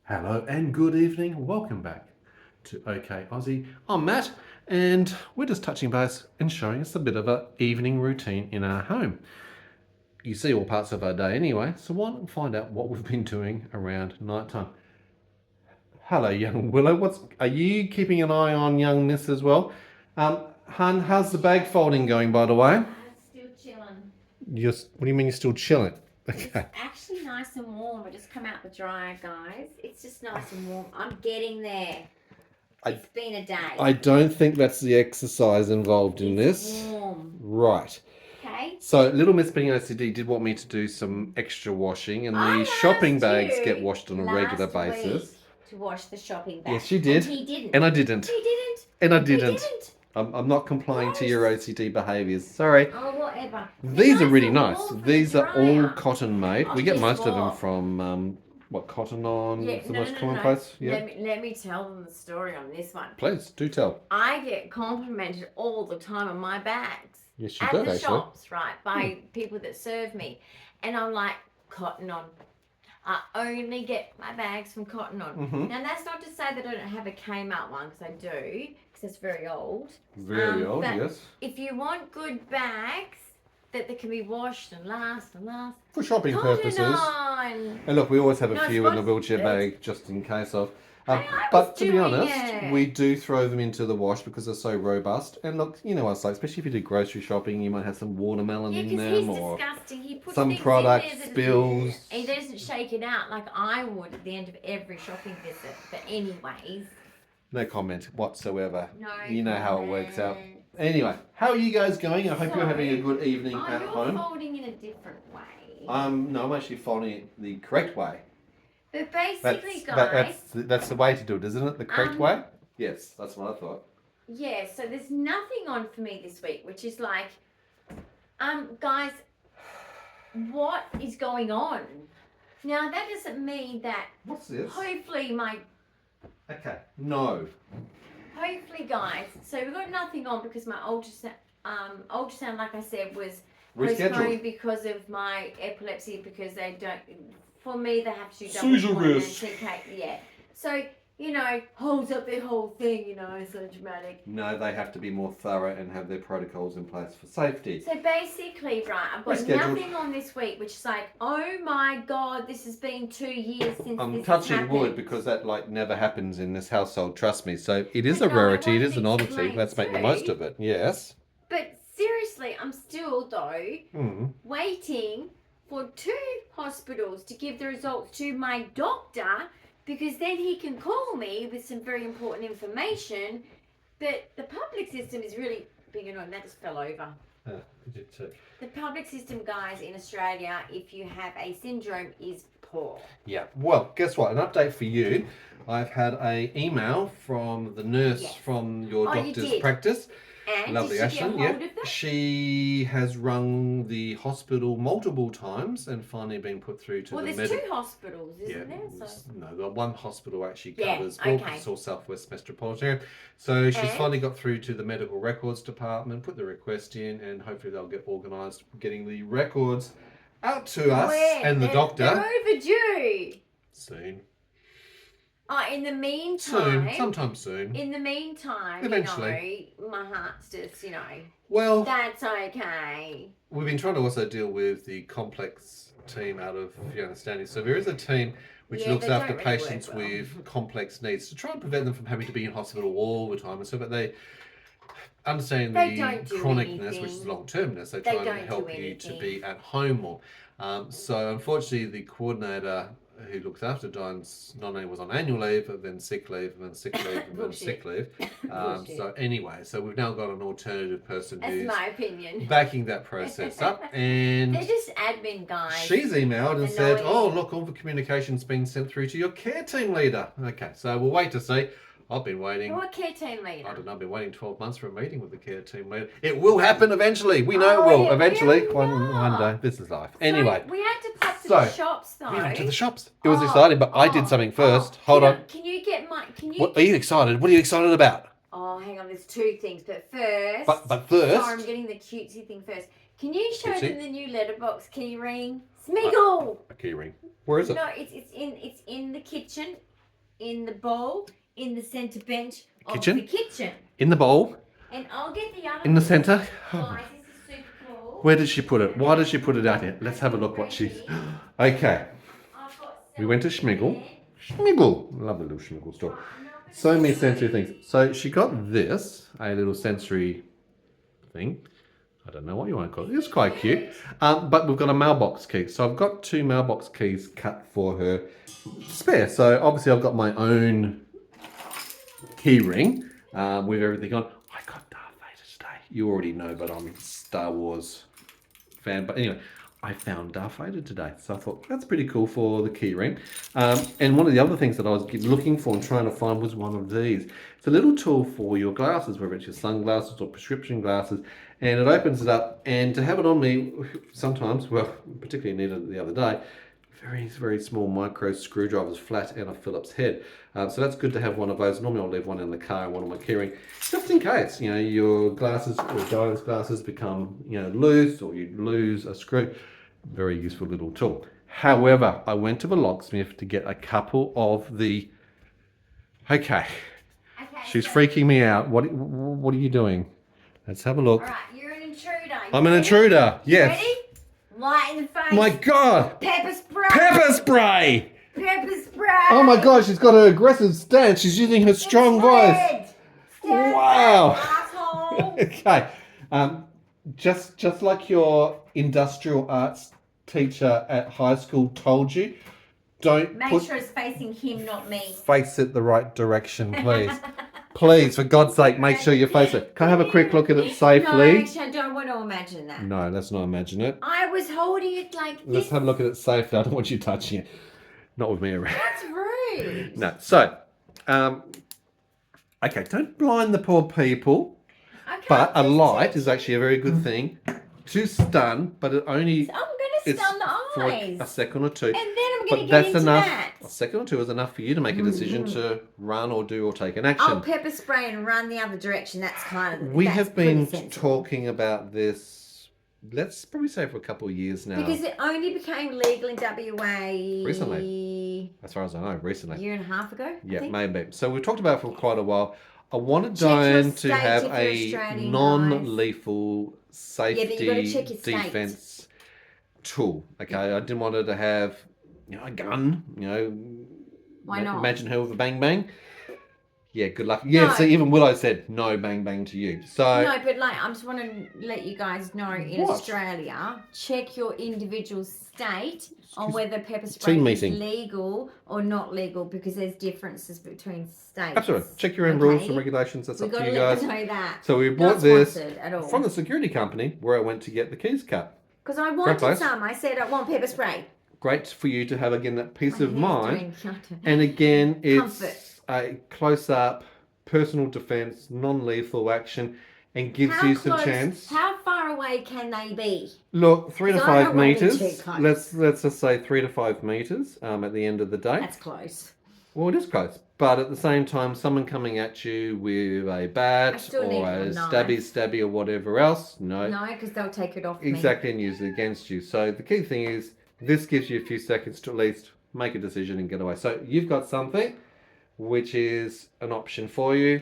Hello and good evening. Welcome back to OK Aussie. I'm Matt, and we're just touching base and showing us a bit of an evening routine in our home. You see all parts of our day anyway, so why not find out what we've been doing around night time? Hello, young Willow. Are you keeping an eye on young Miss as well? Hun, how's the bag folding going, by the way? Still chilling. What do you mean you're still chilling? Okay. It's actually nice and warm. I just come out the dryer, guys. It's just nice and warm. I'm getting there. It's been a day. I don't think that's the exercise involved in this. Warm. Right. Okay. So Little Miss being OCD did want me to do some extra washing, and the shopping bags get washed on a regular basis. To wash the shopping bags. Yes, she did. And he didn't. And I didn't. He didn't. And I didn't. He didn't. I'm not complying to your OCD behaviours. Sorry. Oh, whatever. These are really nice. These are all dryer. cotton made. We get most of them from Cotton On? Yeah, Is the most common place? Yeah. Let me tell them the story on this one. Please do tell. I get complimented all the time on my bags. Yes, you at do, the actually. shops, right, by people that serve me, and I'm like, Cotton On. I only get my bags from Cotton On. Mm-hmm. Now that's not to say that I don't have a Kmart one, because I do, because it's very old. Very old, yes. If you want good bags that can be washed and last and last, For shopping Cotton purposes. On. And look, we always have a No, few in the wheelchair bag just in case of. But to be honest, we do throw them into the wash because they're so robust. And look, you know what it's like, especially if you do grocery shopping, you might have some watermelon in them or disgusting. He puts some things product in there spills. He doesn't shake it out like I would at the end of every shopping visit. But anyways. No comment whatsoever. No You know how it works out. Anyway, how are you guys going? I hope you're having a good evening at home. You're folding in a different way. No, I'm actually folding it the correct way. But basically, guys... That's the way to do it, isn't it? The correct way? Yes, that's what I thought. Yeah, so there's nothing on for me this week, which is like... guys, what is going on? Now, that doesn't mean that... What's this? Hopefully, my... Okay, no. Hopefully, guys. So we've got nothing on because my ultrasound, like I said, was Rescheduled because of my epilepsy. Because they don't, for me, they have to do double Seizure appointments. risk. Yeah. So holds up their whole thing. So dramatic. No, they have to be more thorough and have their protocols in place for safety. So basically, right, I've got nothing on this week, which is like, oh my God, this has been 2 years since I'm this touching has wood happened. because that never happens in this household. Trust me. So it is a rarity. It is an oddity. Let's make the most of it. Yes. But seriously, I'm still though waiting for 2 hospitals to give the results to my doctor, because then he can call me with some very important information. But the public system is really big and that just fell over. It did too. The public system, guys, in Australia, if you have a syndrome, is poor. Yeah. Well, guess what? An update for you. I've had an email from the nurse from your doctor's practice. And lovely did she Ashlyn. get hold of them? She has rung the hospital multiple times and finally been put through to the there's 2 hospitals, isn't there? So... No, the one hospital actually covers it's all Southwest Metropolitan. So she's finally got through to the medical records department, put the request in, and hopefully they'll get organised getting the records out to us and the doctor. They're overdue. Soon. In the meantime... Sometime soon. In the meantime, eventually, my heart's just, well, that's okay. We've been trying to also deal with the complex team out of Fiona Stanley. So there is a team which looks after patients with complex needs to try and prevent them from having to be in hospital all the time, and so that they understand the chronicness, which is long-termness. They try and help you to be at home more. So unfortunately, the coordinator who looks after Dyan's not only was on annual leave, but then sick leave, and then sick leave, and then sick leave. So anyway, so we've now got an alternative person who's my opinion, backing that process up. And they're just admin guys. She's emailed and said, oh, look, all the communication's been sent through to your care team leader. Okay, so we'll wait to see. I've been waiting. What care team leader? I don't know. I've been waiting 12 months for a meeting with the care team leader. It will happen eventually. We know it will. Eventually. One day. This is life. Anyway. We had to pop to the shops, though. We went to the shops. It was exciting, but I did something first. Hold on. Can you get my... What are you excited? What are you excited about? Oh, hang on. There's 2 things. But first... But first... Sorry, I'm getting the cutesy thing first. Can you show them the new letterbox key ring? Smiggle! A key ring. Where is it? No, it's in the kitchen. in the bowl in the centre bench of Kitchen? the kitchen. In the bowl. And I'll get the other In the one. centre. Guys, this is super cool. Where did she put it? Why did she put it out here? Let's have a look what she's... Okay. I've got We went to Schmiggle. there. Schmiggle. Love the little Schmiggle store. So many sensory things. So she got this, a little sensory thing. I don't know what you want to call it. It's quite cute. But we've got a mailbox key. So I've got 2 mailbox keys cut for her spare. So obviously I've got my own key ring with everything on. I got Darth Vader today. You already know, but I'm a Star Wars fan. But anyway, I found Darth Vader today. So I thought that's pretty cool for the key ring. And one of the other things that I was looking for and trying to find was one of these. It's a little tool for your glasses, whether it's your sunglasses or prescription glasses. And it opens it up, and to have it on me sometimes, well, particularly needed it the other day, very, very small micro screwdrivers, flat and a Phillips head. So that's good to have one of those. Normally I'll leave one in the car and one on my keyring, just in case, you know, your glasses or Dyan's glasses become, you know, loose or you lose a screw. Very useful little tool. However, I went to the locksmith to get a couple of the, okay, she's freaking me out. What are you doing? Let's have a look. All right, you're an intruder. I'm an intruder. Yes. Ready? Light in the face. My God. Pepper spray. Pepper spray. Pepper spray. Oh my God, she's got an aggressive stance. She's using her strong voice. Wow. Asshole. Okay. Just like your industrial arts teacher at high school told you, don't Make sure it's facing him, not me. face it the right direction, please. Please, for God's sake, make sure you face it. Can I have a quick look at it safely? No, actually, I don't want to imagine that. No, let's not imagine it. I was holding it like this. Let's have a look at it safely. I don't want you touching it. Not with me around. That's rude. No. So, okay, don't blind the poor people. But a light is actually a very good thing to stun, but it only... I'm going to stun the for eyes. a second or two. And then I'm going to But get that's into enough. that. A second or two is enough for you to make a decision to run or do or take an action. I'll pepper spray and run the other direction. That's kind of... We that's have been pretty sensible. talking about this, let's probably say for a couple of years now. Because it only became legal in WA... Recently. As far as I know, recently. A year and a half ago, I Yeah, think. maybe. So we've talked about it for quite a while. I wanted Check your Dyan to state have if you're a Australian, non-lethal but you safety gotta check your state. defense tool. Okay, I didn't want her to have, you know, a gun. You know, Why not? Imagine her with a bang bang. Yeah, good luck. Yeah, No. so even Willow said no bang bang to you. So No, but like, I just want to let you guys know in What? Australia, check your individual state on whether pepper Team spray is meeting. legal or not legal, because there's differences between states. absolutely, check your own rules and regulations. That's We up to got to you let guys. them know that. So we Not bought this sponsored at all. from the security company where I went to get the keys cut. Because I Great wanted place. some. I said I want pepper spray. Great for you to have again that peace of My mind. hair's doing- And again, it's Comfort. a close-up, personal defense, non-lethal action, and gives How you some close- chance. How far away can they be? Look, 3 to Because I 5 don't want to be meters. too close. Let's just say 3 to 5 meters. At the end of the day, That's close. well, it is close. But at the same time, someone coming at you with a I bat still need or a a knife. stabby or whatever else, no, No, because they'll take it off me. exactly, and use it against you. So the key thing is, this gives you a few seconds to at least make a decision and get away. So you've got something which is an option for you,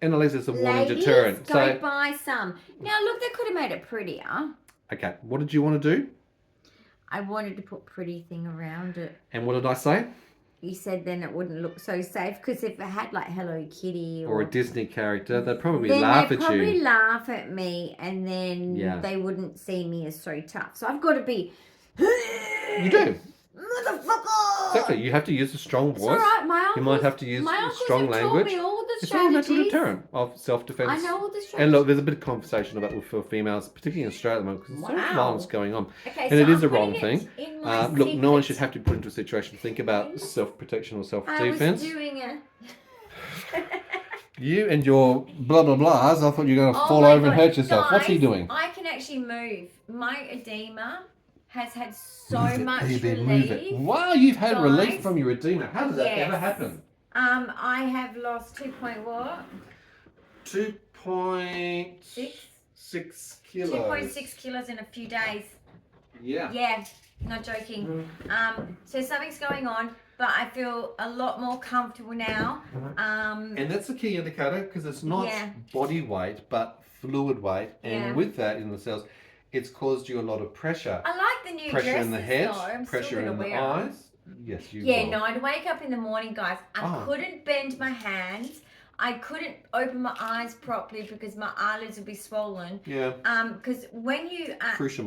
and at least it's a warning Ladies, deterrent. go So, buy some. Now, look, they could have made it prettier. okay, what did you want to do? I wanted to put pretty thing around it. And what did I say? You said then it wouldn't look so safe, because if it had like Hello Kitty Or a Disney character, they'd probably then laugh they'd at probably you. laugh at me, and then Yeah. they wouldn't see me as so tough. So I've got to be. You do. Motherfucker! Exactly. You have to use a strong It's voice. all right. My You might uncles- have to use my uncles strong have language. Taught me all the It's all a natural strategies. deterrent of self-defense. I know all the strategies. And look, there's a bit of conversation about for females, particularly in Australia at the moment, because there's so much Wow. violence going on. Okay, And so it is I'm a wrong putting thing. it in my Look, no one secret. should have to be put into a situation to think about self-protection or I was self-defense. doing it. You and your blah blah blahs, I thought you were going to Oh fall my over and God, hurt yourself. What's he guys, doing? I can actually move. My edema has had so Move it, much baby, relief. move it. Wow, you've had relief Guys. from your edema. How did that Yes. ever happen? I have lost 2.6 kilos. 2.6 kilos in a few days. Yeah. Yeah, not joking. So something's going on. but I feel a lot more comfortable now. And that's the key indicator because it's not body weight, but fluid weight. And with that in the cells, it's caused you a lot of pressure. I like the new pressure dresses, in the head, though. pressure in the eyes. Yes, you will. No, I'd wake up in the morning, guys. I couldn't bend my hands. I couldn't open my eyes properly because my eyelids would be swollen. Yeah. Because when you... Crucial.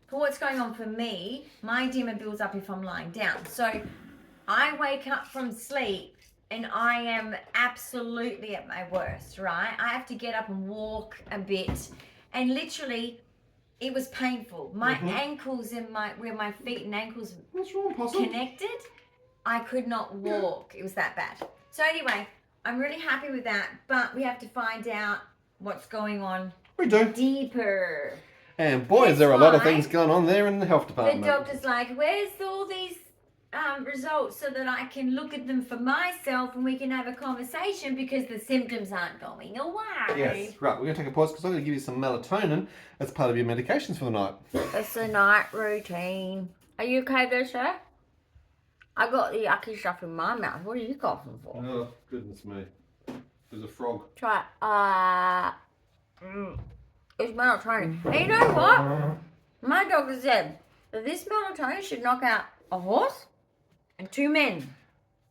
For what's going on for me, my edema builds up if I'm lying down. So I wake up from sleep and I am absolutely at my worst, right? I have to get up and walk a bit. And literally, it was painful. My ankles and where my feet and ankles connected, I could not walk. It was that bad. So anyway, I'm really happy with that. But we have to find out what's going on deeper. And boy, is there a lot of things going on there in the health department. The doctor's like, where's all these results so that I can look at them for myself and we can have a conversation because the symptoms aren't going away. Yes, right. We're going to take a pause because I'm going to give you some melatonin as part of your medications for the night. It's a night routine. Are you okay there, sir? I got the yucky stuff in my mouth. What are you coughing for? Oh, goodness me. There's a frog. Try It's melatonin. And you know what? My doctor said that this melatonin should knock out a horse and 2 men.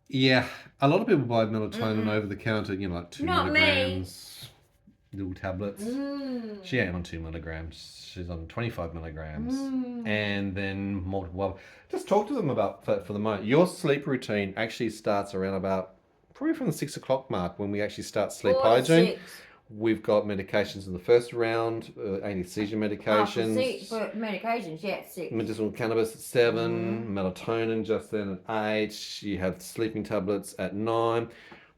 Yeah, a lot of people buy melatonin over the counter, like 2 milligrams, little tablets. She ain't on 2 milligrams. She's on 25 milligrams. And then multiple. Just talk to them about, for the moment. Your sleep routine actually starts around about, probably from the 6 o'clock mark when we actually start sleep hygiene. We've got medications in the first round, anti-seizure medications. For medications, 6. Medicinal cannabis at 7, melatonin just then at 8. You have sleeping tablets at 9.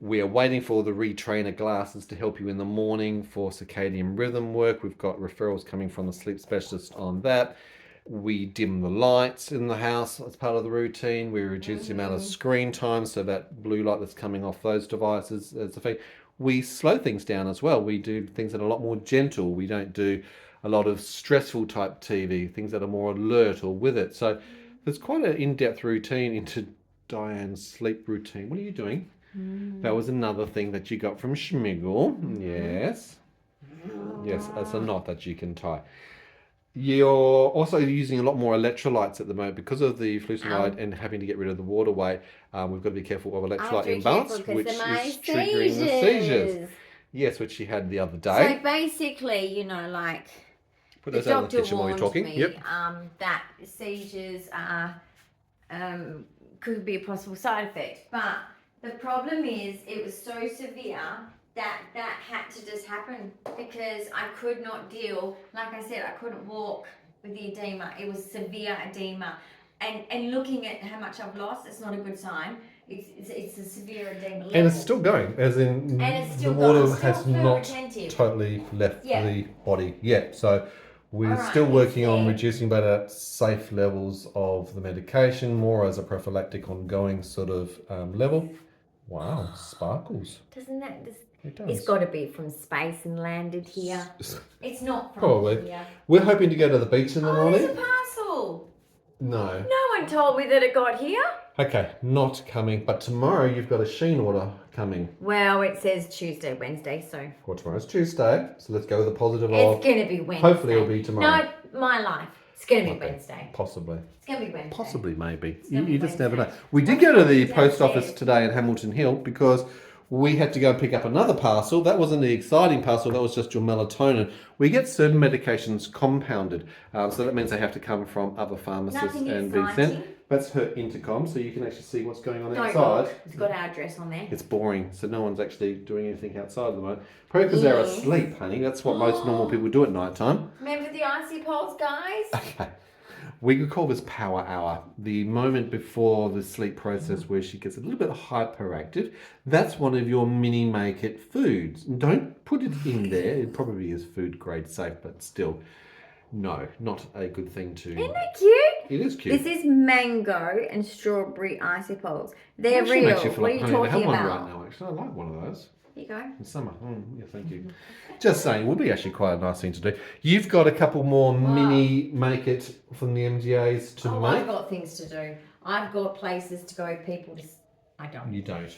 We are waiting for the retrainer glasses to help you in the morning for circadian rhythm work. We've got referrals coming from the sleep specialist on that. We dim the lights in the house as part of the routine. We reduce the amount of screen time, so that blue light that's coming off those devices as a thing. We slow things down as well. We do things that are a lot more gentle. We don't do a lot of stressful type TV, things that are more alert or with it. So there's quite an in-depth routine into Dyan's sleep routine. What are you doing? That was another thing that you got from Schmigel. Yes. Yes, that's a knot that you can tie. You're also using a lot more electrolytes at the moment because of the fluosinide and having to get rid of the water weight. We've got to be careful of electrolyte imbalance, which is triggering the seizures. Yes, which she had the other day. So basically, put those out in the kitchen while you're talking. That seizures are could be a possible side effect, but the problem is it was so severe that had to just happen because I could not deal. Like I said, I couldn't walk with the edema. It was severe edema, and looking at how much I've lost, it's not a good sign. It's a severe edema level. And it's still going, as in the water has not totally left the body yet. So we're still working on reducing but at safe levels of the medication, more as a prophylactic ongoing sort of level. Wow, sparkles. Doesn't that just... It does. It's got to be from space and landed here. It's not from probably here. We're hoping to go to the beach in the morning. There's a parcel. No. No one told me that it got here. Okay, not coming. But tomorrow you've got a Sheen order coming. Well, it says Tuesday, Wednesday, so... Well, tomorrow's Tuesday, so let's go with the positive of... It's going to be Wednesday. Hopefully it'll be tomorrow. No, my life. It's going to be Wednesday. Possibly. It's going to be Wednesday. Possibly, maybe. You just never know. We did go to the post office today in Hamilton Hill because we had to go and pick up another parcel. That wasn't the exciting parcel, that was just your melatonin. We get certain medications compounded, so that means they have to come from other pharmacists and be sent. That's her intercom, so you can actually see what's going on outside. Look. It's got our address on there. It's boring, so no one's actually doing anything outside at the moment. Probably because they're asleep, honey. That's what most normal people do at night time. Remember the icy poles, guys? Okay. We could call this power hour. The moment before the sleep process where she gets a little bit hyperactive. That's one of your mini make it foods. Don't put it in there. It probably is food grade safe, but still, no, not a good thing to... Isn't that cute? It is cute. This is mango and strawberry icy poles. They're real. What are you talking about? I have one right now, actually. I like one of those. Here you go. In summer. Yeah, thank you. Just saying, would be actually quite a nice thing to do. You've got a couple more mini make it from the MGAs to make. I've got things to do. I've got places to go, I don't. You don't.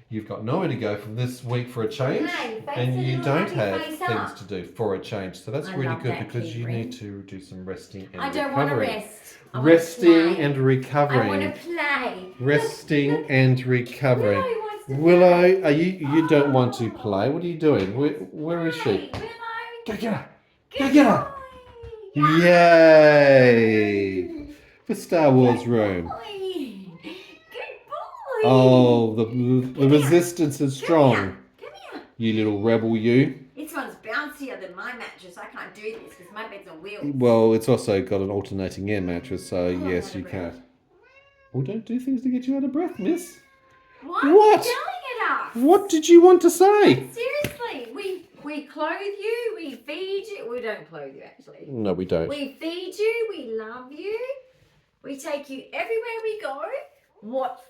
You've got nowhere to go from this week for a change, Hey, and you don't have face things up. to do for a change. So that's I really love good that, because you Kieran. need to do some resting and I don't recovering. want to rest. I want to Resting play. and recovering. I want to play. Resting Look, and recovering. Willow wants to Willow, play. are you don't want to play? What are you doing? Where is she? Willow. Go get her. Go Good get her. boy. Yay! For Star Wars Good room. boy. Good boy. Oh, the resistance is strong. Come here. You little rebel, you. This one's bouncier than my mattress. I can't do this because my bed's on wheels. Well, it's also got an alternating air mattress, so Oh, yes, you whatever. can. Well, don't do things to get you out of breath, miss. Why What? are you yelling at us? What did you want to say? Seriously, we clothe you, we feed you. We don't clothe you actually. No, we don't. We feed you, we love you, we take you everywhere we go. What's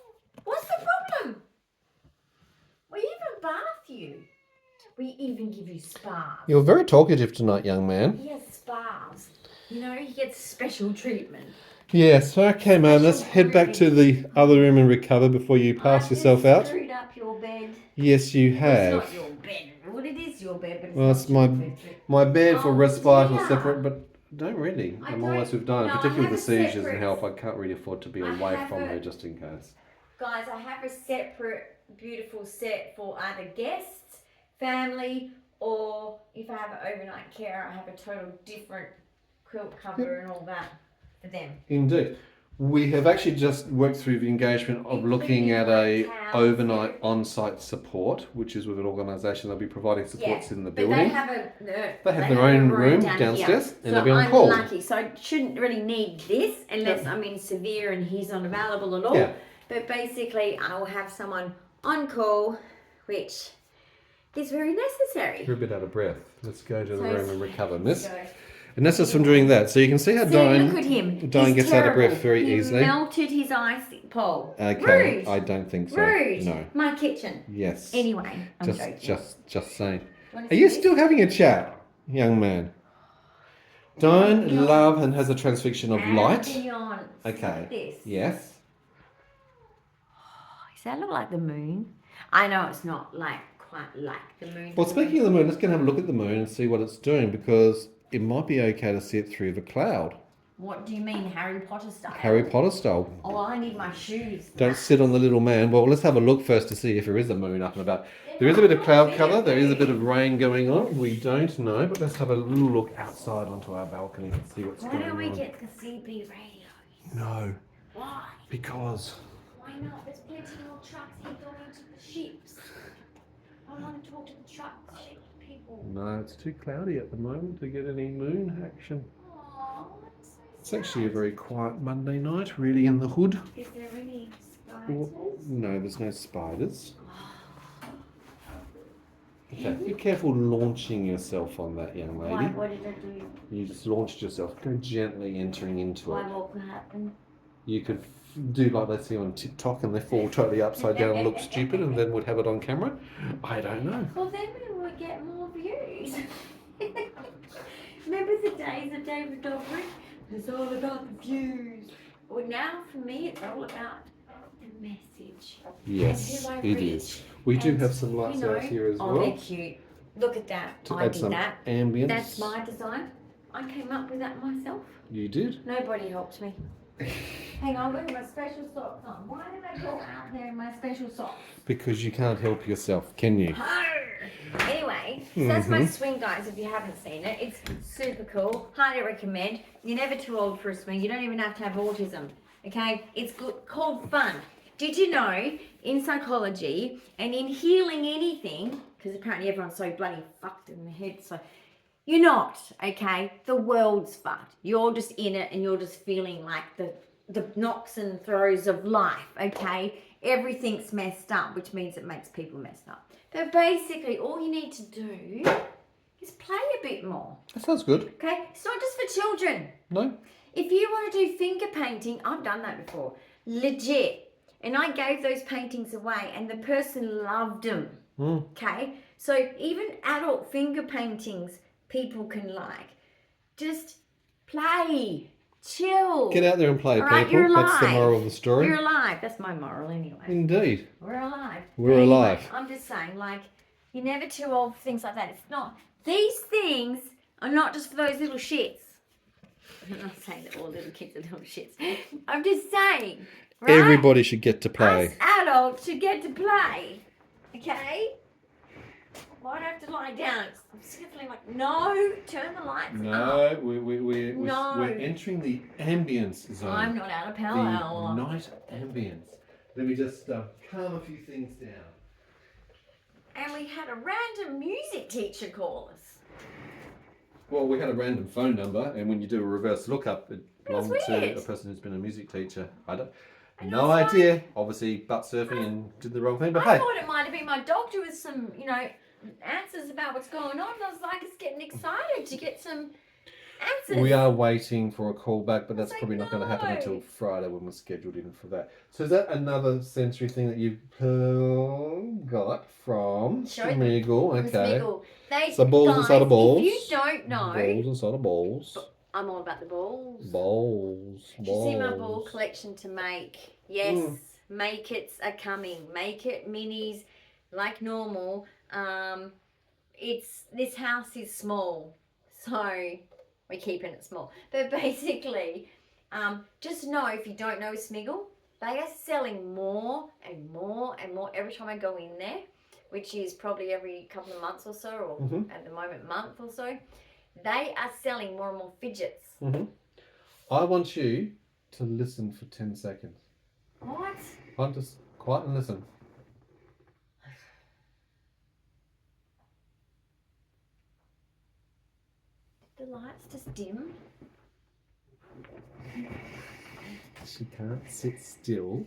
the problem? We even bath you. We even give you spas. You're very talkative tonight, young man. He has spas. You know, he gets special treatment. Yes, okay, man. Let's head back to the other room and recover before you pass yourself I've out. just screwed up your bed. Yes, you Well, have. it's not your bed. Well, it is your bed, but it's Well, not it's your bed. my bed for Oh, respite or dear. separate, but don't really. I I'm don't- always with Dyan, no, I particularly have with the a seizures separate- and help. I can't really afford to be I away have from a- her just in case. Guys, I have a separate beautiful set for either guests, family, or if I have an overnight care, I have a total different quilt cover and all that for them. Indeed. We have actually just worked through the engagement of looking at a Towels. overnight on-site support, which is with an organisation that'll be providing supports in the But they building. have They have their own room down downstairs, here. and So they'll be on I'm call. lucky, so I shouldn't really need this unless I'm in severe and he's not available at all. Yeah. But basically, I will have someone on call, which is very necessary. You're a bit out of breath. Let's go to the So room and recover, miss. So, And that's us from doing that. So you can see how see, look at Dyan him. gets He's out of breath terrible. very he easily. melted his ice pole. Okay, Rude. I don't think so. Rude. No. My kitchen. Yes. Anyway, I'm joking. Just saying. Do you wanna Are see you this? still having a chat, young man? Dyan love and has a transfixion of light. Ambiance. Okay. Look at this. Yes. Does that look like the moon? I know it's not like quite like the moon. Well, speaking of the moon, let's go and have a look at the moon and see what it's doing, because it might be okay to see it through the cloud. What do you mean, Harry Potter style? Harry Potter style. Oh, I need my shoes. Don't sit on the little man. Well, let's have a look first to see if there is a moon up and about. There is a bit of cloud cover. There is a bit of rain going on. We don't know, but let's have a little look outside onto our balcony and see what's Why going don't we on. get the CB radios? No, Why? because Why not? There's plenty more trucks here going to the ships. I want to talk to the trucks, ship people. no, it's too cloudy at the moment to get any moon action. Aw, that's so It's actually a very quiet Monday night, really, in the hood. sad. Is there any Well, spiders? no, there's no spiders. Okay, be careful launching yourself on that, young Why? lady. What did I do? You just launched yourself. Go gently entering into Why? it. What could happen? You could do like they see on TikTok and they fall totally upside down and look stupid and then would have it on camera. I don't know. Well, then we would get more views. Remember the days of David Dobrik? It's all about the views. Well, now for me, it's all about the message. Yes, And who I it reach. is. We do And, have some lights you know, out here as oh, well they're cute. Look at that. to I add did some that. ambience. That's my design. I came up with that myself. You did? Nobody helped me. Hang on, look at my special socks on. Why did I go out there in my special socks? Because you can't help yourself, can you? Anyway, so that's my swing, guys, if you haven't seen it. It's super cool. Highly recommend. You're never too old for a swing. You don't even have to have autism. Okay? It's good, called fun. Did you know, in psychology and in healing anything, because apparently everyone's so bloody fucked in the head, so you're not, okay? The world's fucked. You're just in it and you're just feeling like the knocks and throws of life, okay? Everything's messed up, which means it makes people messed up. But basically, all you need to do is play a bit more, That sounds good. okay? It's not just for children. No? If you want to do finger painting, I've done that before, legit. And I gave those paintings away and the person loved them, okay? So even adult finger paintings, people can like. Just play. chill. Get out there and play, All right, people. you're That's the alive. moral of the story. You're alive. That's my moral anyway. Indeed. We're alive. We're Anyway, alive. I'm just saying, like, you're never too old for things like that. It's not. These things are not just for those little shits. I'm not saying that all little kids are little shits. I'm just saying. Right? Everybody should get to play. Us adults should get to play. Okay? Why do I have to lie down? I'm just feeling like, no, turn the lights up. No, we're entering the ambience zone. I'm not out of the power hour. night ambience. Let me just calm a few things down. And we had a random music teacher call us. Well, we had a random phone number, and when you do a reverse lookup, it belonged to weird. a person who's been a music teacher. And No I was idea. like, Obviously, butt surfing and did the wrong thing. But I hey, thought it might have been my doctor with some, answers about what's going on. I was like, it's getting excited to get some answers. we are waiting for a call back, but that's like, probably not going to happen no. until Friday when we're scheduled in for that. So is that another sensory thing that you've got from Smeagol? Okay. Smeagol. They, So balls guys, inside of balls. If you don't know, Balls inside of balls. I'm all about the balls. Balls. Did you see my ball collection to make? Yes, make it's are coming. Make it minis like normal. This house is small, so we're keeping it small. But basically, just know if you don't know Smeagol, they are selling more and more and more every time I go in there, which is probably every couple of months or so, or at the moment month or so. They are selling more and more fidgets. I want you to listen for 10 seconds. What? I'm just quiet and listen. Did the lights just dim? She can't sit still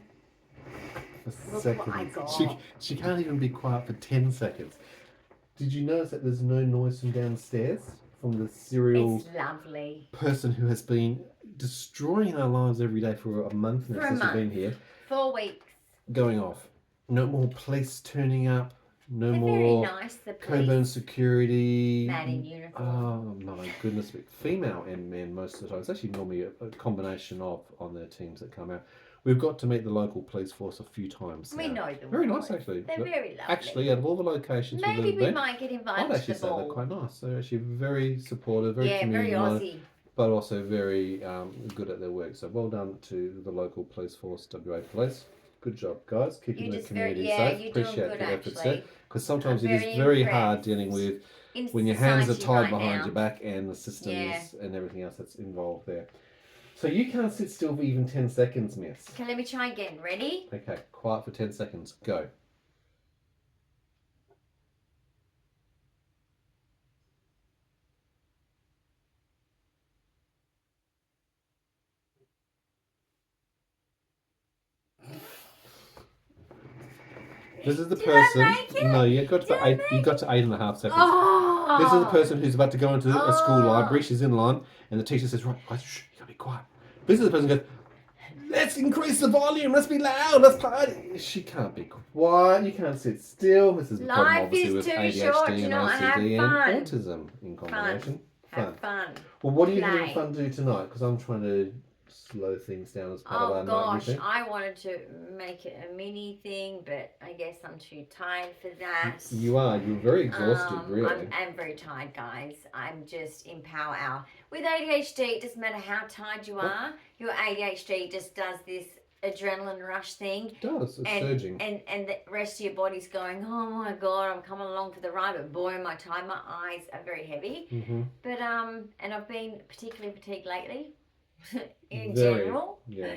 for Look seconds. what I got. She can't even be quiet for 10 seconds. Did you notice that there's no noise from downstairs? From the serial It's lovely. person who has been destroying our lives every day for a month now since we've been here. 4 weeks. Going off. No more police turning up. No They're more very nice, the Coburn police. security. Man in uniform. Oh my goodness. Female and men most of the time. It's actually normally a combination of on their teams that come out. We've got to meet the local police force a few times We now. know them. Very well. nice actually. They're very lovely. Actually, out of all the locations Maybe we've we been, might get I'd invited actually to say the they're ball. quite nice. They're actually very supportive, very Yeah, very community-minded, Aussie. but also very good at their work. So well done to the local police force, WA Police. Good job, guys. Keeping the community safe. you're doing Appreciate good your efforts actually. there. Because sometimes I'm it is very very impressed. hard dealing with In when your hands are society tied right behind now. your back and the systems Yeah. and everything else that's involved there. So you can't sit still for even 10 seconds, miss. Okay, let me try again. Ready? Okay, quiet for 10 seconds. Go. This is the Did person. I make it? No, you got Did to I eight. make You got to 8.5 seconds. Oh! This is the person who's about to go into a school Oh. library. She's in line, and the teacher says, "Right, guys, shh, you gotta be quiet." This is the person who goes, "Let's increase the volume. Let's be loud. Let's party." She can't be quiet. You can't sit still. This is the problem, Life obviously, is with too ADHD short. and You know, have OCD fun. and autism in combination. Have fun. Well, what are you Play. having fun to do tonight? Because I'm trying to slow things down as part of Oh our gosh, night routine. I wanted to make it a mini thing, but I guess I'm too tired for that. You are. You're very exhausted, really. I'm very tired, guys. I'm just in power hour. With ADHD, it doesn't matter how tired you are. Your ADHD just does this adrenaline rush thing. It does. It's and, surging. And the rest of your body's going, oh my God, I'm coming along for the ride. But boy, am I tired. My eyes are very heavy. Mm-hmm. But, and I've been particularly fatigued lately. In Very, general. yeah.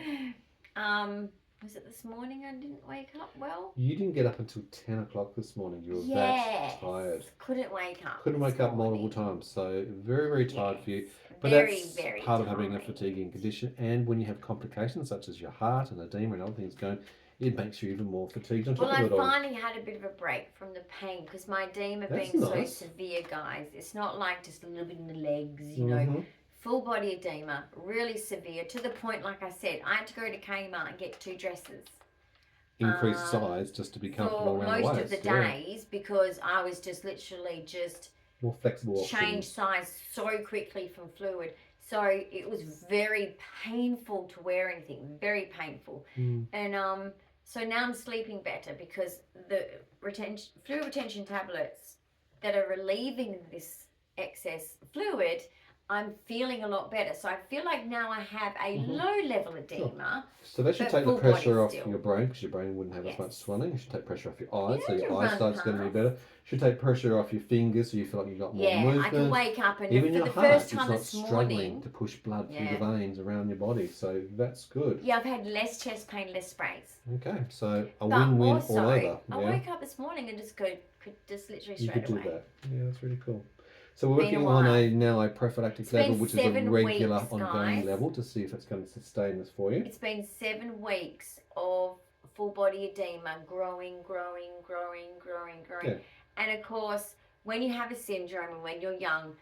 Was it this morning I didn't wake up well? You didn't get up until 10 o'clock this morning. You were Yes. that tired. Couldn't wake up. Couldn't wake this up multiple morning. times. So very, very tired for you. Yes. But Very, that's very part of having a tired. fatiguing condition. And when you have complications such as your heart and edema and other things going, it makes you even more fatigued on top Well, of I it all. finally had a bit of a break from the pain because my edema That's being nice. so severe, guys. It's not like just a little bit in the legs, you Mm-hmm. know. Full body edema, really severe, to the point, like I said, I had to go to Kmart and get 2 dresses. Increased size just to be comfortable For around the most waist. of the days because I was just literally just More flexible change options. size so quickly from fluid. So it was very painful to wear anything, very painful. And so now I'm sleeping better because the fluid retention tablets that are relieving this excess fluid, I'm feeling a lot better. So I feel like now I have a low level edema. So that should take the pressure off your brain, because your brain wouldn't have as much swelling. It should take pressure off your eyes, so your eyesight's going to be better. Should take pressure off your fingers, so you feel like you've got more movement. Yeah, I can wake up and even for your the heart first is time not this struggling morning to push blood through the veins around your body. So that's good. Yeah, I've had less chest pain, less sprays. Okay, so a win-win all over. Yeah? I woke up this morning and could just literally straight away. You could do that. Yeah, that's really cool. So we're working on a prophylactic level, which is a regular ongoing level, to see if it's going to sustain this for you. It's been 7 weeks of full body edema, growing. Yeah. And of course, when you have a syndrome and when you're young,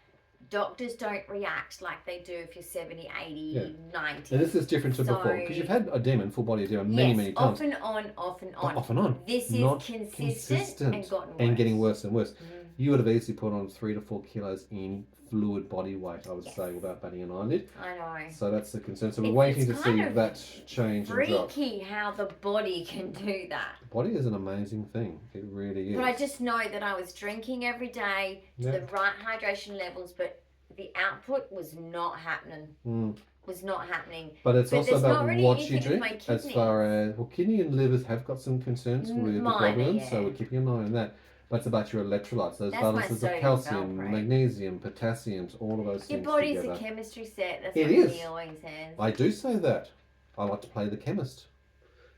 doctors don't react like they do if you're 70, 80, 90. And this is different to before, because you've had edema, full body edema, many times. Off and on. Off and on. This is consistent and gotten worse. And getting worse and worse. You would have easily put on 3 to 4 kilos in fluid body weight, I would say, without batting an eyelid. I know. So that's the concern. So we're waiting to see that change and drop. Freaky how the body can do that. The body is an amazing thing. It really is. But I just know that I was drinking every day to the right hydration levels, but the output was not happening. But it's also about what you drink, as far as kidney and livers have got some concerns with the globulin, so we're keeping an eye on that. But it's about your electrolytes, those balances of calcium, magnesium, potassiums, all of those things. Your body's together. a chemistry set. That's what he always says. I do say that. I like to play the chemist.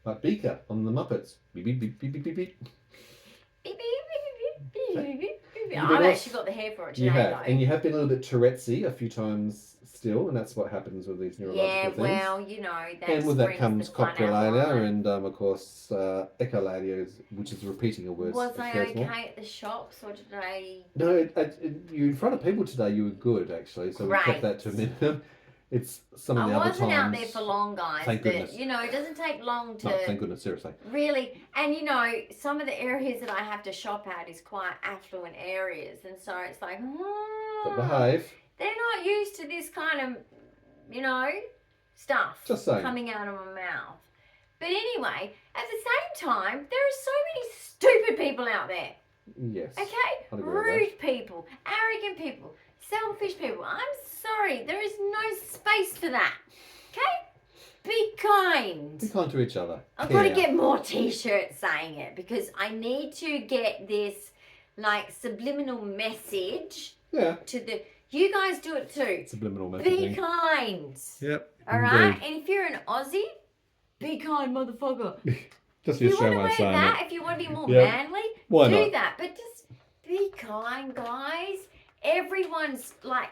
Like Beaker on the Muppets. Beep beep beep beep beep beep beep. Beep beep beep beep beep beep. I've actually got the hair for it today. You have, though. and you have been a little bit Tourette'sy a few times still, and that's what happens with these neurological things. Well, you know, and with that comes coprolalia and, of course, echolalia, which is repeating a word. Was I okay at the shops, or did I... No, you in front of people today, you were good, actually, so we kept that to a minimum. It's some of the other times... I wasn't out there for long, guys. Thank goodness. You know, it doesn't take long to... No, thank goodness, seriously. Really. And, you know, some of the areas that I have to shop at is quite affluent areas. And so it's like, But behave. They're not used to this kind of, you know, stuff Just saying. coming out of my mouth. But anyway, at the same time, there are so many stupid people out there. Yes. Okay? Rude people, arrogant people, selfish people. I'm sorry, there is no space for that. Okay? Be kind. Be kind to each other. I've got to get more t-shirts saying it, because I need to get this like subliminal message to the... You guys do it too. Subliminal messaging. Be kind. Yep. All right? And if you're an Aussie, be kind, motherfucker. Just if you want to wear that, if you want to be more manly, do that. But just be kind, guys. Everyone's like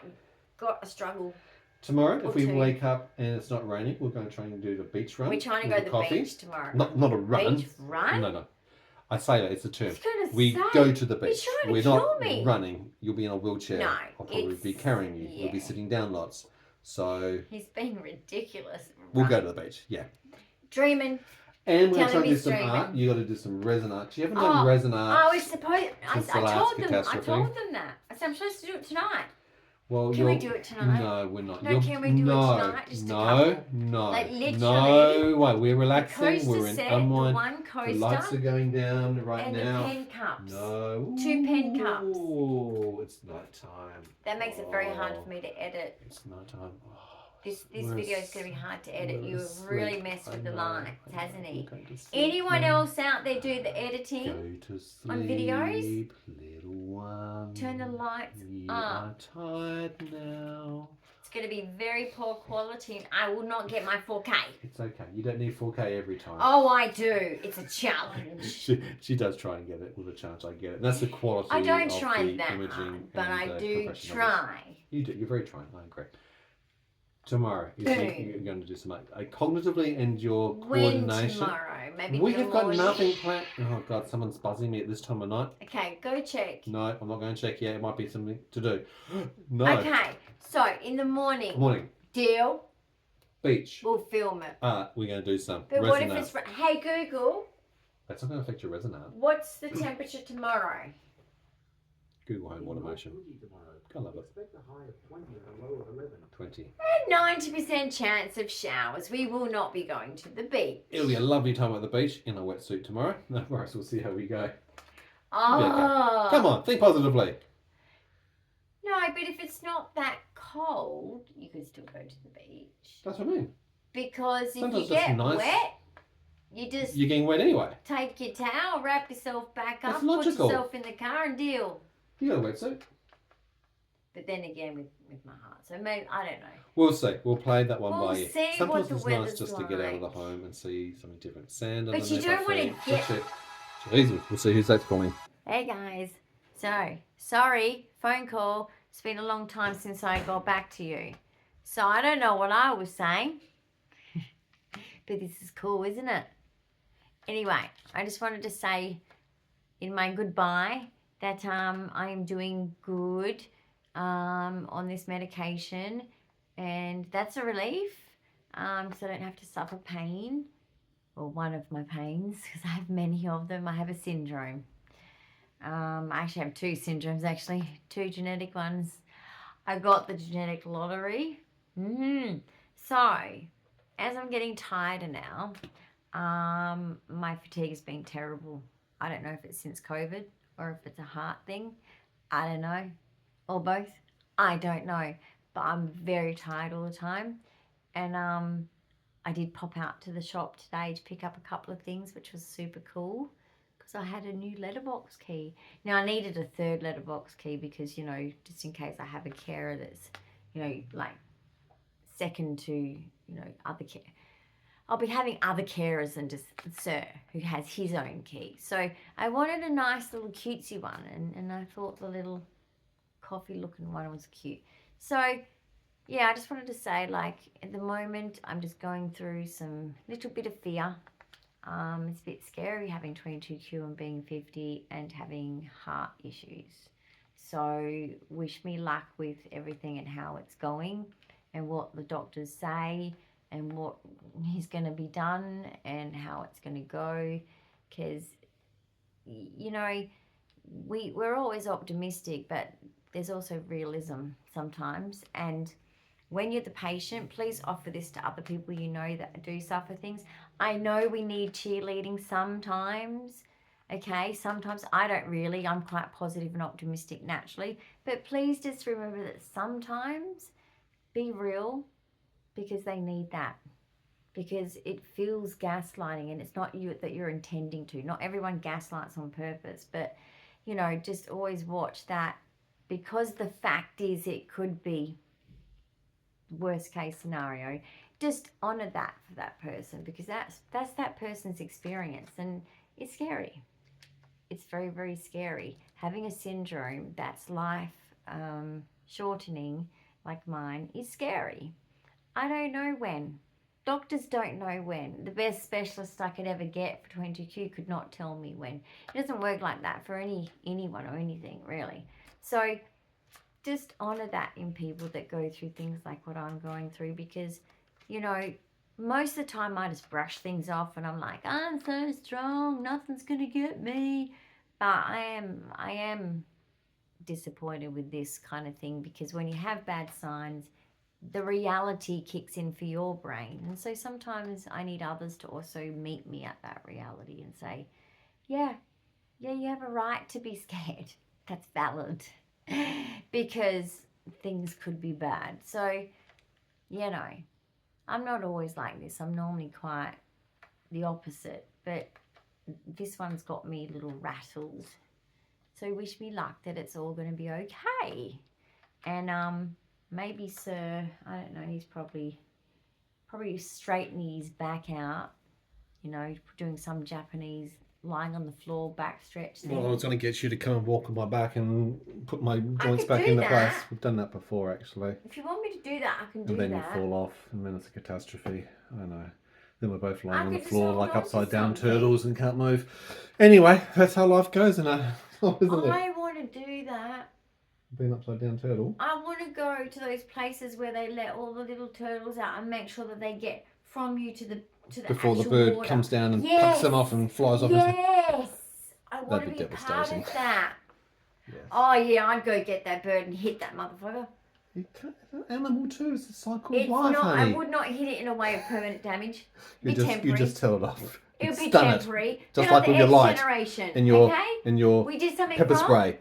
got a struggle. Tomorrow, if we wake up and it's not raining, we're going to try and do the beach run. We're trying to go to the beach tomorrow. Not a run. Beach run? No. I say that, it's a term. We go to the beach. We're not running. You'll be in a wheelchair. No. I'll probably be carrying you. Yeah. You'll be sitting down lots. So... He's being ridiculous. We'll go to the beach, Dreaming. And we're going to try and do some art. You got to do some resin art. You haven't done resin art. I was supposed... I told them that. I said I'm supposed to do it tonight. Well, can we do it tonight? No, we're not. No, can we do it tonight? Just no. Like literally. No way. We're relaxing. We're in unwind. One coaster. The lights are going down right now. And the pen cups. No. 2 pen cups. Oh, it's night time. That makes it very hard for me to edit. It's night time. This video is going to be hard to edit. You have really messed with the lights, hasn't he? Anyone else out there do the editing on videos? Little one. Turn the lights you up. Are tired now. It's going to be very poor quality and I will not get my 4K. It's okay. You don't need 4K every time. Oh, I do. It's a challenge. she does try and get it with a challenge. I get it. And that's the quality I don't of try the that imaging hard, but I and, do try. You do. You're very trying. I agree. Tomorrow, you're going to do some cognitively and your coordination. When tomorrow? Maybe we have got nothing planned. Oh God, someone's buzzing me at this time of night. Okay, go check. No, I'm not going to check yet. It might be something to do. No. Okay, so in the morning. Morning. Deal. Beach. We'll film it. We're going to do some. But what if it's... Hey Google. That's not going to affect your resin art. What's the temperature tomorrow? Google home water motion. I love it. 20. 90% chance of showers. We will not be going to the beach. It'll be a lovely time at the beach in a wetsuit tomorrow. No worries, we'll see how we go. Oh. Come on, think positively. No, but if it's not that cold, you could still go to the beach. That's what I mean. Because Sometimes if you get nice. wet, you're getting wet anyway. Take your towel, wrap yourself back up, That's logical. put yourself in the car and deal. You got a wetsuit. But then again, with my heart. So maybe, I don't know. We'll see. We'll play that one by ear. See Sometimes what it's the nice just like. to get out of the home and see something different. Sand but you don't want to get... Jeez, we'll see who's that's calling. Hey guys. So, sorry, phone call. It's been a long time since I got back to you. So I don't know what I was saying. But this is cool, isn't it? Anyway, I just wanted to say in my goodbye that I am doing good on this medication, and that's a relief, so I don't have to suffer pain, or one of my pains, because I have many of them. I have a syndrome. I actually have two syndromes, two genetic ones. I got the genetic lottery. So, as I'm getting tighter now, my fatigue has been terrible. I don't know if it's since COVID or if it's a heart thing. I don't know. Or both. I don't know. But I'm very tired all the time. And I did pop out to the shop today to pick up a couple of things, which was super cool, because I had a new letterbox key. Now, I needed a third letterbox key because, you know, just in case I have a carer that's, you know, like second to, you know, other care. I'll be having other carers than just Sir, who has his own key. So I wanted a nice little cutesy one, and I thought the little coffee looking one was cute. So yeah, I just wanted to say, like, at the moment I'm just going through some little bit of fear. It's a bit scary having 22q and being 50 and having heart issues. So wish me luck with everything and how it's going and what the doctors say and what is going to be done and how it's going to go, because, you know, we're always optimistic, but there's also realism sometimes. And when you're the patient, please offer this to other people you know that do suffer things. I know we need cheerleading sometimes, okay? Sometimes I don't really. I'm quite positive and optimistic naturally. But please just remember that sometimes be real, because they need that. Because it feels gaslighting, and it's not you that you're intending to. Not everyone gaslights on purpose, but, you know, just always watch that, because the fact is it could be worst case scenario. Just honor that for that person, because that's that person's experience, and it's scary. It's very, very scary. Having a syndrome that's life shortening like mine is scary. I don't know when. Doctors don't know when. The best specialist I could ever get for 22q could not tell me when. It doesn't work like that for anyone or anything, really. So just honor that in people that go through things like what I'm going through, because, you know, most of the time I just brush things off and I'm like, I'm so strong, nothing's going to get me. But I am disappointed with this kind of thing, because when you have bad signs, the reality kicks in for your brain. And so sometimes I need others to also meet me at that reality and say, yeah, you have a right to be scared. That's valid. Because things could be bad. So, you know, I'm not always like this. I'm normally quite the opposite. But this one's got me a little rattled. So wish me luck that it's all going to be okay. And maybe Sir, I don't know, he's probably straightening his back out, you know, doing some Japanese lying on the floor back stretch thing. Well, I was going to get you to come and walk on my back and put my joints back into place. We've done that before, actually. If you want me to do that, I can do that. And then you fall off, and then it's a catastrophe. I know. Then we're both lying on the floor like upside down turtles and can't move. Anyway, that's how life goes, isn't it? I want to do that. Being upside down turtle. I want to go to those places where they let all the little turtles out and make sure that they get from you to the before the actual bird water. comes down and picks them off and flies off. Yes, I want to That'd be be part of that. Yes. Oh yeah, I'd go get that bird and hit that motherfucker. You can't, it's an animal too. It's a cycle It's of life, not. honey. I would not hit it in a way of permanent damage. You just tell it off. It'll be Stun temporary. it. Just They're like the with your light generation. in your Okay? We did something pepper wrong. spray.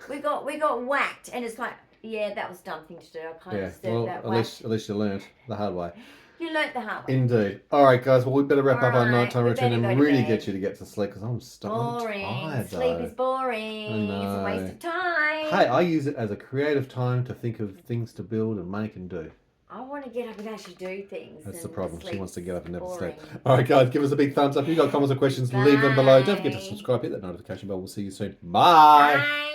We got whacked, and it's like, yeah, that was a dumb thing to do. I kind of deserve that whack. At least you learned the hard way. You learnt the hard way. Indeed. All right, guys. Well, we better wrap up our nighttime we routine better and go to really bed. get you to get to sleep because I'm Boring. tired. Sleep though. is boring. I It's a waste know. of time. Hey, I use it as a creative time to think of things to build and make and do. I want to get up and actually do things. That's the and problem. She sleep's wants to get up and never boring. sleep. All right, guys. Give us a big thumbs up. If you've got comments or questions, leave them below. Don't forget to Bye. subscribe. Hit that notification bell. We'll see you soon. Bye. Bye.